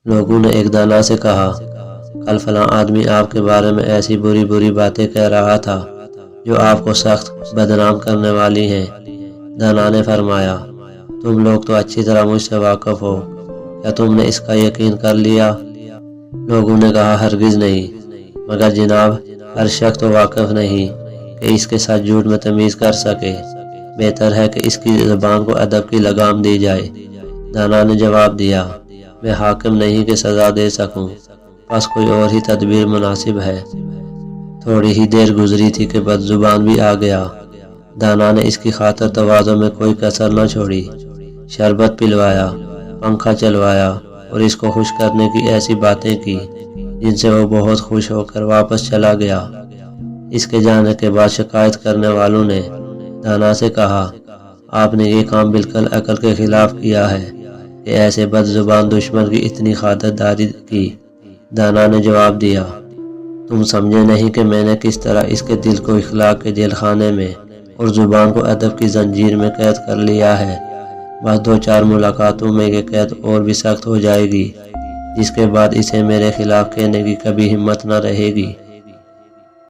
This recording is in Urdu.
لوگوں نے ایک دانا سے کہا، کل فلاں آدمی آپ کے بارے میں ایسی بری بری باتیں کہہ رہا تھا جو آپ کو سخت بدنام کرنے والی ہیں۔ دانا نے فرمایا، تم لوگ تو اچھی طرح مجھ سے واقف ہو، کیا تم نے اس کا یقین کر لیا؟ لوگوں نے کہا، ہرگز نہیں، مگر جناب ہر شخص تو واقف نہیں کہ اس کے ساتھ جھوٹ میں تمیز کر سکے، بہتر ہے کہ اس کی زبان کو ادب کی لگام دی جائے۔ دانا نے جواب دیا، میں حاکم نہیں کہ سزا دے سکوں، بس کوئی اور ہی تدبیر مناسب ہے۔ تھوڑی ہی دیر گزری تھی کہ بدزبان بھی آ گیا۔ دانا نے اس کی خاطر تواضع میں کوئی کسر نہ چھوڑی، شربت پلوایا، پنکھا چلوایا اور اس کو خوش کرنے کی ایسی باتیں کی جن سے وہ بہت خوش ہو کر واپس چلا گیا۔ اس کے جانے کے بعد شکایت کرنے والوں نے دانا سے کہا، آپ نے یہ کام بالکل عقل کے خلاف کیا ہے کہ ایسے بد زبان دشمن کی اتنی خاطر داری کی۔ دانا نے جواب دیا، تم سمجھے نہیں کہ میں نے کس طرح اس کے دل کو اخلاق کے جیل خانے میں اور زبان کو ادب کی زنجیر میں قید کر لیا ہے۔ بس 2-4 ملاقاتوں میں یہ قید اور بھی سخت ہو جائے گی، جس کے بعد اسے میرے خلاف کہنے کی کبھی ہمت نہ رہے گی۔